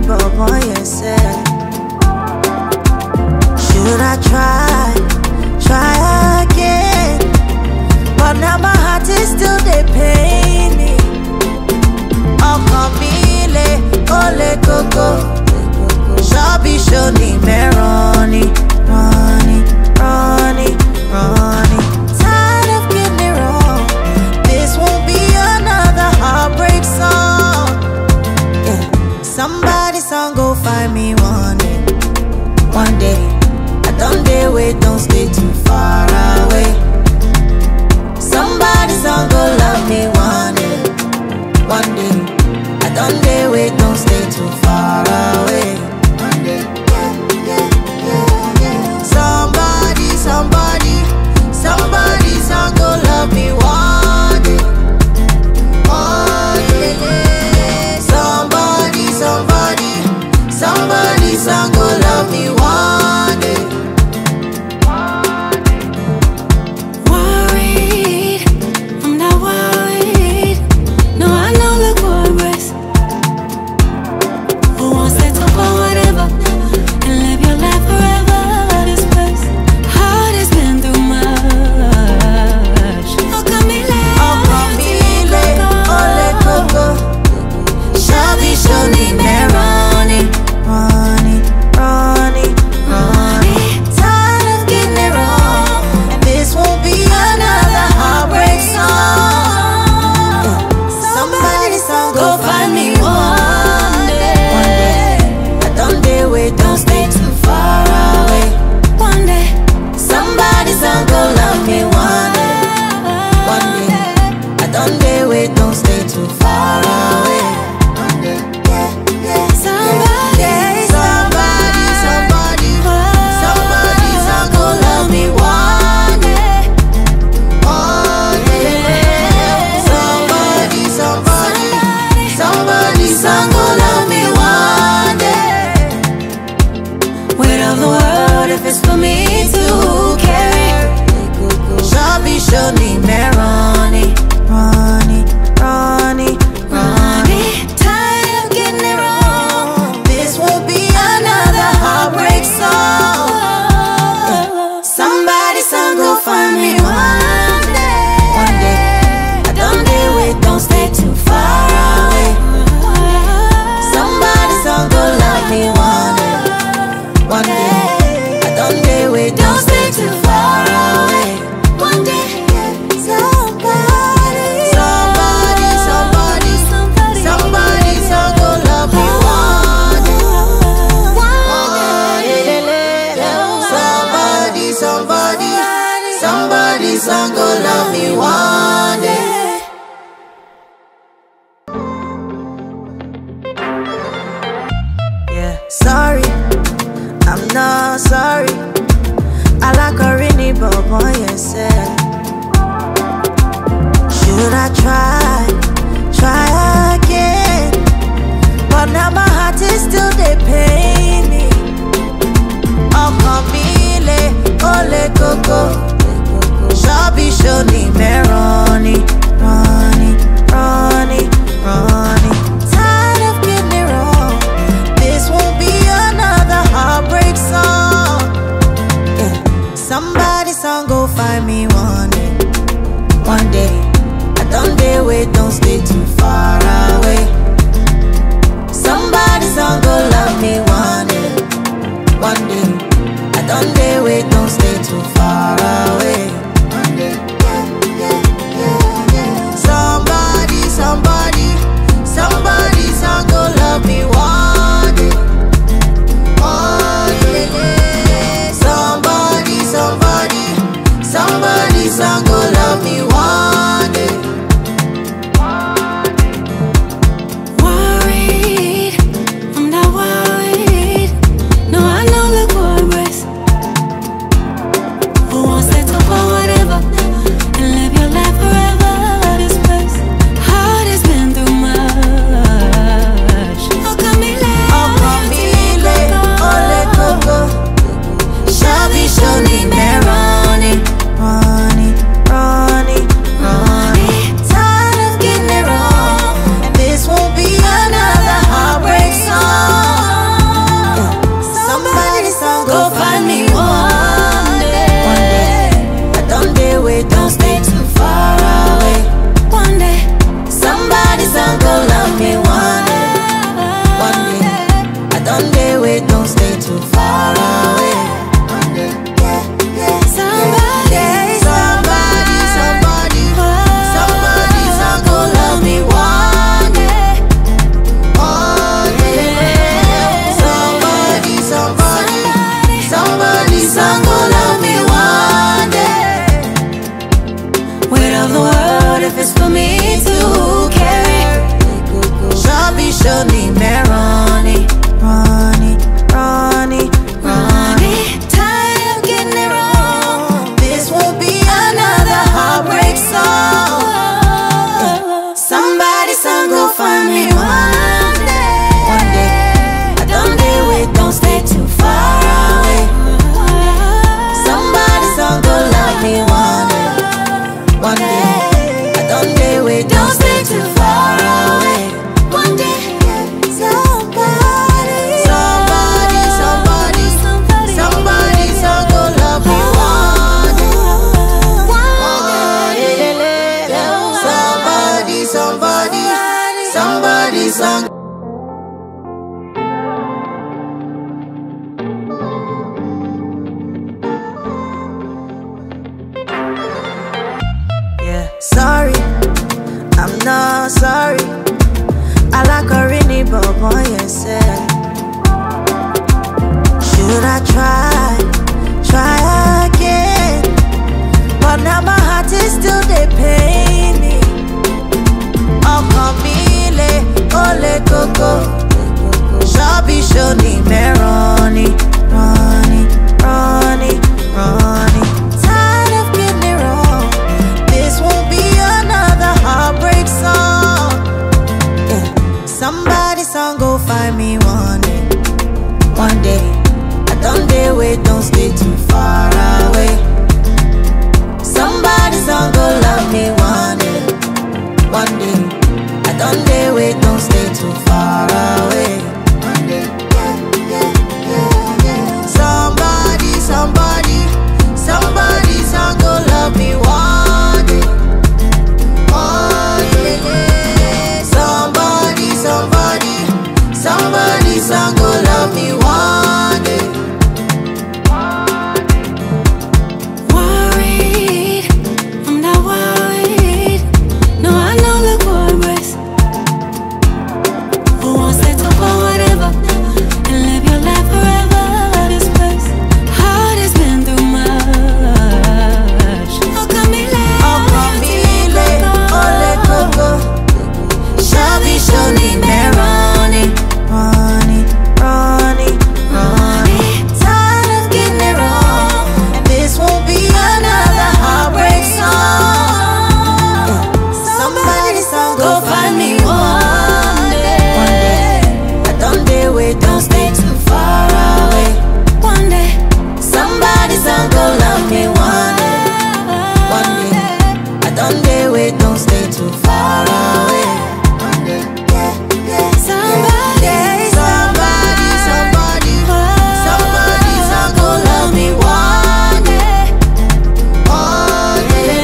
boy, yourself. Should I try again? But now my heart is still they pain me. Oh, Camille, ole coco, Shabby Shoni, Ronnie. Tired of getting it wrong. This won't be another heartbreak song. Yeah. Somebody song go find me one day. One day. I don't dare wait, don't stay too far away. Somebody song go love me one day. One day. I don't dare wait, don't stay too far away. One day. Somebody song go love me one day. One day. Somebody song go love me one day. Worried, I'm not worried. No, I know the progress. Who wants to talk about whatever and live your life forever? This place, heart has been through much. Oh, Camille, ole coco, Shabby Shoni, Ronnie. Tired of getting it wrong, and this won't be another heartbreak song. Somebody song go find me one day. One day. I don't dare wait, don't stay too far away. One day. Somebody song go love me one day. One day. I don't dare wait, don't stay too far away. One day. Somebody song go love me one day. One day. Somebody song go love me one day. weight of the world if it's for me to carry. Shabby Shoni, Ronnie. Tired of getting it wrong. This will be another heartbreak song. Somebody song go find me one day. One day. I don't dare wait, don't stay too far away. Somebody song go love me one day. One day. I don't dare wait, don't stay too far away. One day. Somebody song go love me one day. Somebody song go love me one day. Yeah, sorry, I'm not sorry. I like a rainy boy, yourself. Should I try again? But now my heart is still they pain me. Oh, Camille, ole coco, Shabby Shoni, Ronnie. Tired of getting it wrong. This won't be another heartbreak song. Yeah. Somebody song go find me one day. One day. I don't dare wait, don't stay too far away. Somebody song go love me one day. One day. I don't dare wait, don't stay too far away. One day. Somebody song go love me one day. One day. Somebody song go love me one day. Sorry, I'm not sorry. I like a rainy boy, yes. Should I try again? But now my heart is still they pain me. Oh, Camille, ole coco. Shabby shoni me running. Tired of getting it wrong. This won't be another heartbreak song. Yeah. Somebody song go find me one day. One day. I don't dare wait, don't stay too far away. Somebody song go love me one day. One day. I don't dare wait, don't stay too far away. One day. Somebody song go love me one day. One day. Somebody song go love me one day. Worried, I'm not worried. No, I know the progress. Who wants it to go whatever and live your life forever? This place, heart has been through much. Oh, Camille, ole coco. Shabby shoni me running. Tired of getting it wrong. This won't be another heartbreak song. Somebody song go find me one day. One day. I don't dare wait, don't stay too far away. one day, Somebody song go love me one day. One day. I don't dare wait, don't stay too far away. One day. somebody, Somebody song go love me one day. One day.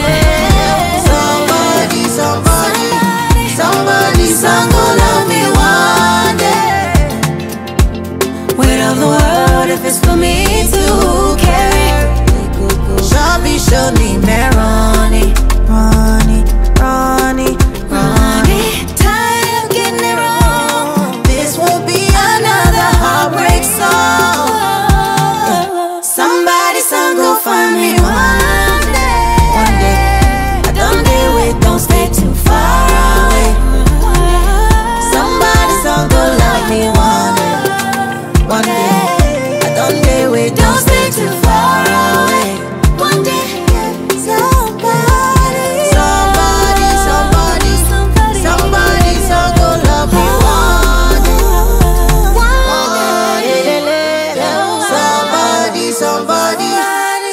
Somebody song go love me one day. weight of the world if it's for me to carry. Shabby shoni me running. Tired of getting it wrong. This won't be another heartbreak song. Somebody song go find me one day. One day. I don't dare wait, don't stay too far away. Somebody song go love me one day. One day. I don't dare wait, don't stay too far away. One day. Somebody song go love me one day.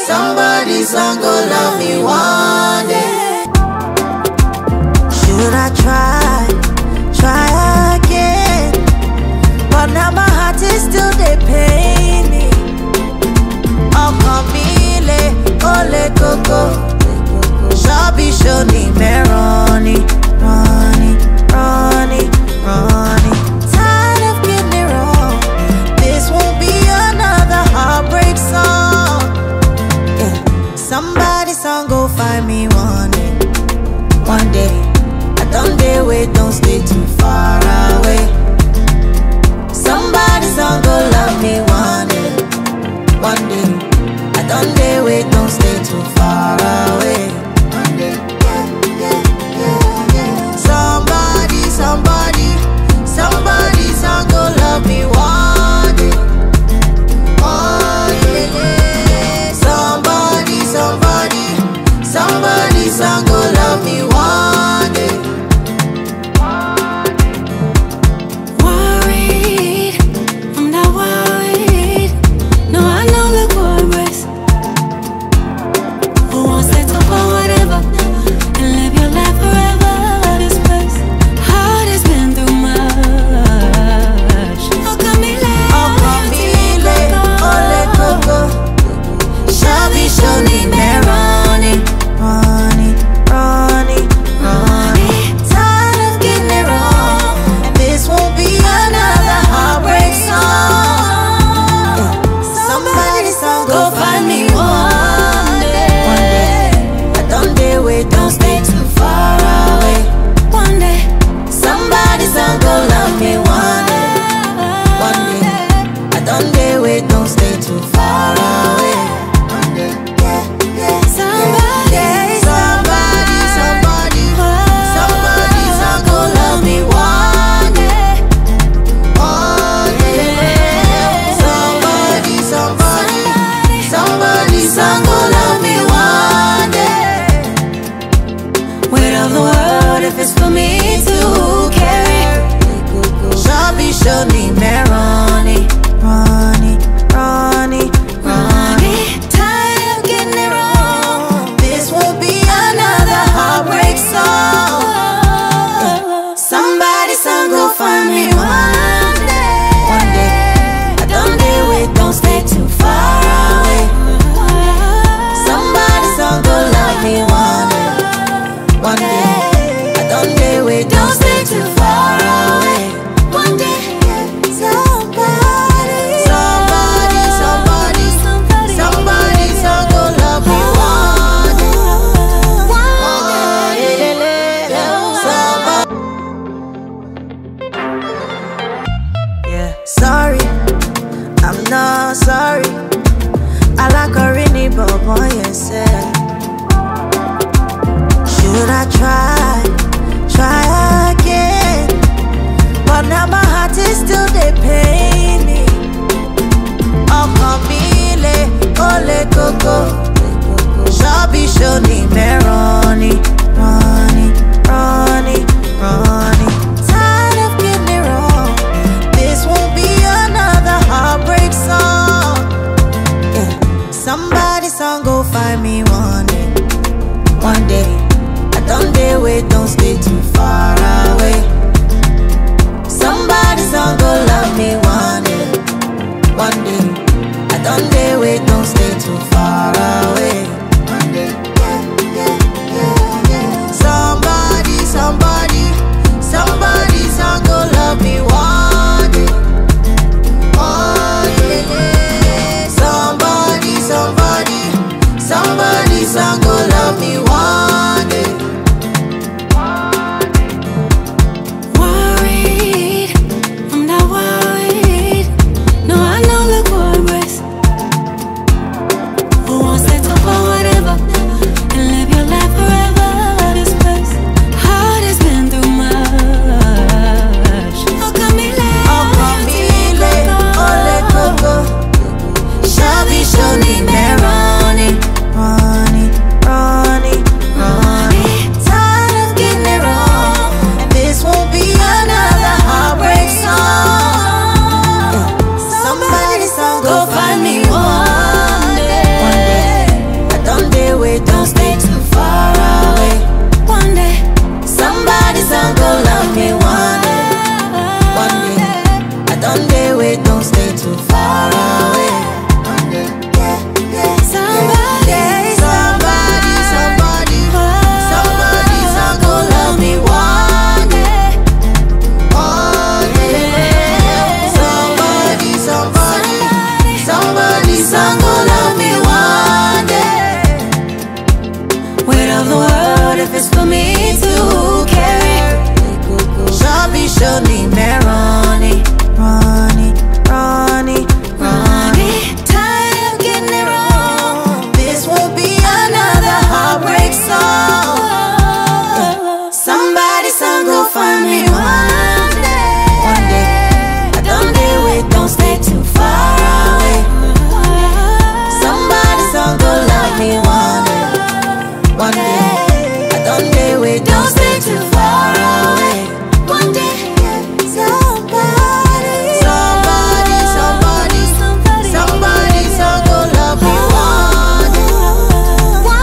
Somebody song go love me one day. Should I try again? But now my heart is still they pain me. Oh, Camille, ole coco. Shabby shoni me running. Tired of getting it wrong. This won't be another heartbreak song. Yeah. Somebody song go find me one day. One day. I don't dare wait, don't stay too far away. Somebody song go love me one day. One day. I don't dare wait, don't stay too far away. One day. Somebody song go love me one day. One day. Somebody song go love me one day. Worried, I'm not worried. No, I know the progress. Who wants it to go whatever and live your life forever? This place, heart has been through much. Oh, Camille, ole coco. Shabby shoni me running. try again, but now my heart is still they pain me. Okamile, ole koko, shabi shoni meroni, Ronnie. Tired of getting it wrong. This won't be another heartbreak song. Yeah. Somebody song go find me one day. I don't dare wait, don't stay too far away. Somebody song go love me one day. I don't dare wait, don't stay too far away. One day, yeah. Somebody song go love me one day. Somebody song go love me one day. Worried, I'm not worried. No, I know the cold breath. Who wants to talk about whatever and live your life forever? This place, heart has been through much. Okamile, ole koko, shabi shoni meroni, Ronnie. Tired of getting it wrong, and this won't be another heartbreak song. Somebody song go find me one day. I don't dare wait, don't stay too far away. one day, Somebody song go love me one day. I don't dare wait, don't stay too far away. One day, yeah. Somebody song go love me one day. Somebody song go love me one day. weight of the world if it's for me to carry. Shabi shoni meroni, Ronnie. Tired of getting it wrong. This won't be another heartbreak song. Somebody song go find me one day. I don't dare wait, don't stay too far away. Somebody song go love me one day. I don't dare wait, don't stay too far away. One day, somebody song go love me one day.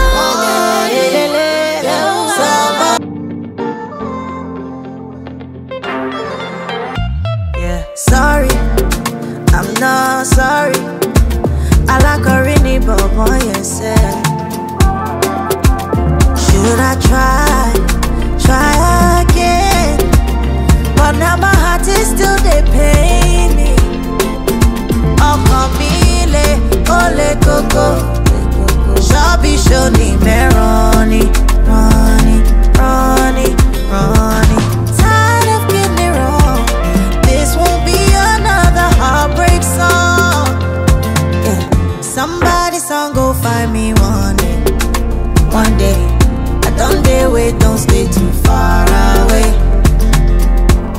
Yeah, sorry, I'm not sorry. I like a rainy boy, yes. Should I try again? But now my heart is still they pain me. Okamile, ole koko, shabi shoni meroni, Ronnie. Tired of getting it wrong. This won't be another heartbreak song. Yeah. Somebody song go find me one day. I don't dare wait, don't stay too far away.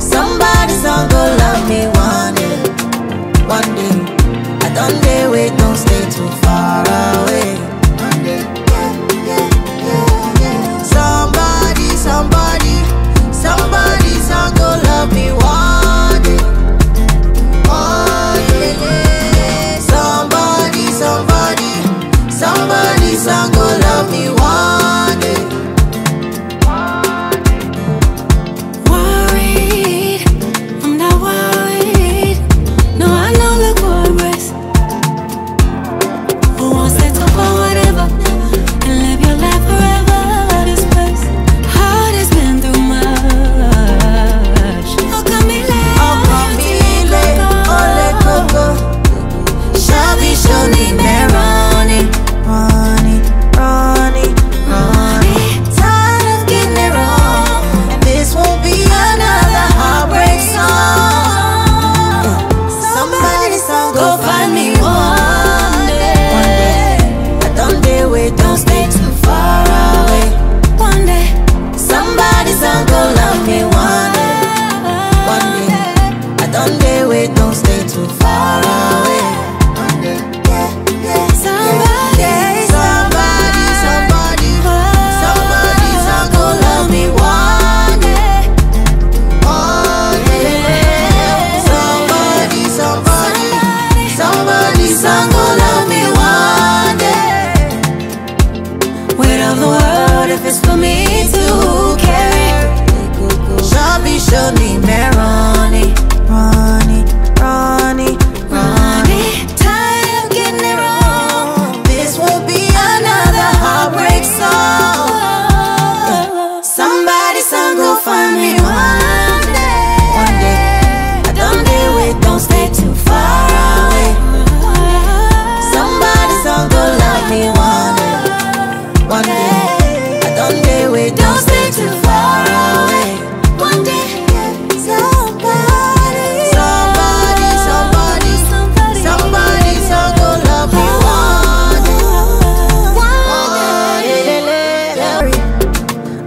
Somebody song go love me one day. I don't dare wait, don't stay too far away. One day, yeah. Somebody song go love me one day. Somebody song go love me one day. don't dare wait, don't stay too far away. One day, somebody's gonna love me one day.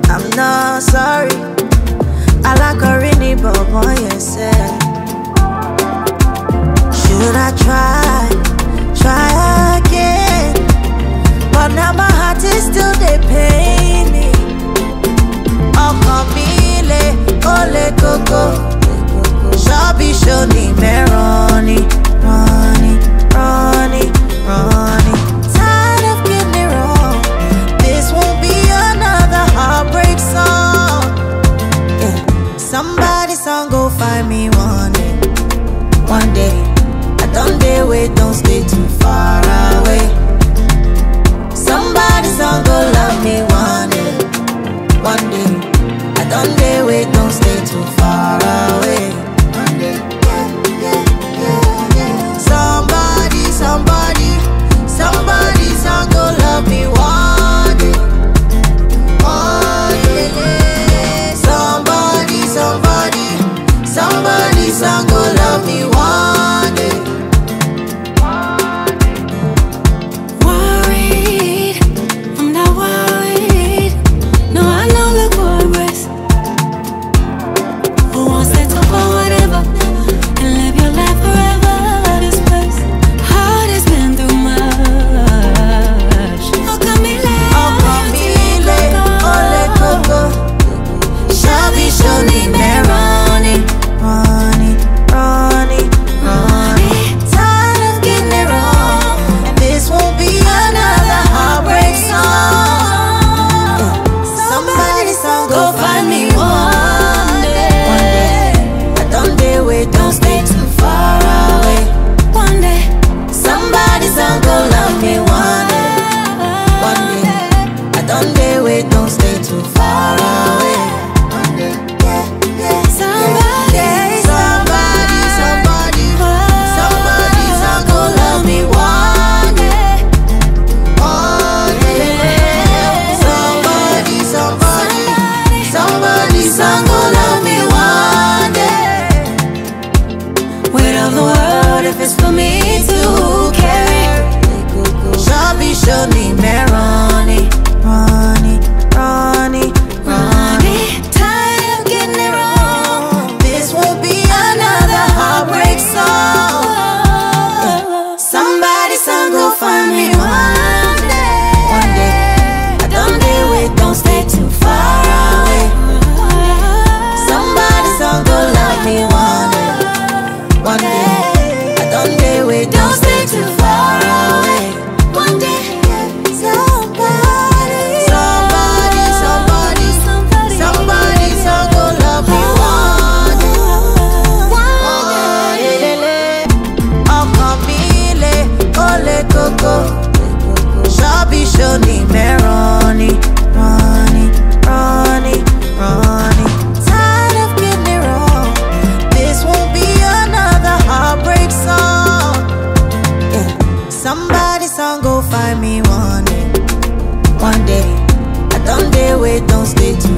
I'm not sorry. I like a rainy boy, yes. Should I try again? But now my heart is still they pain me. Oh, Camille, ole coco, Shabi shoni me Ronnie. Tired of getting it wrong. This won't be another heartbreak song. Yeah. Somebody's song go find me one day. I don't dare wait, don't stay too far away. Somebody's song go love me one day. I don't dare wait, don't stay too far away. One day, yeah. Somebody's song go love me one day. Somebody's song go love me one day. Worried, I'm not worried. No, I know the progress. Who wants that to go whatever and live your life forever? This place, heart has been through much. Oh, Camille, ole coco, Shabi shoni me Ronnie. Tired of getting it wrong. This won't be another heartbreak song. Somebody's song go find me one day. I don't dare wait, don't stay too far away. one day, Somebody's song go love me one day. I don't dare wait, don't stay too far away. One day, somebody's song go love me one day. Somebody's song go love me one day. weight of the world if it's for me to carry. Shabi shoni me Ronnie. Tired of getting it wrong. This won't be another heartbreak song. Somebody's song go find me one day. I don't dare wait, don't stay too far away. Somebody's song go love me one day. I don't dare wait, don't stay too far away. One day, somebody's song go love me one day. Oh, Camille, ole coco, Shabi shoni me Ronnie. Tired of getting it wrong. This won't be another heartbreak song. Yeah. Somebody's song go find me one day. I don't dare wait, don't stay too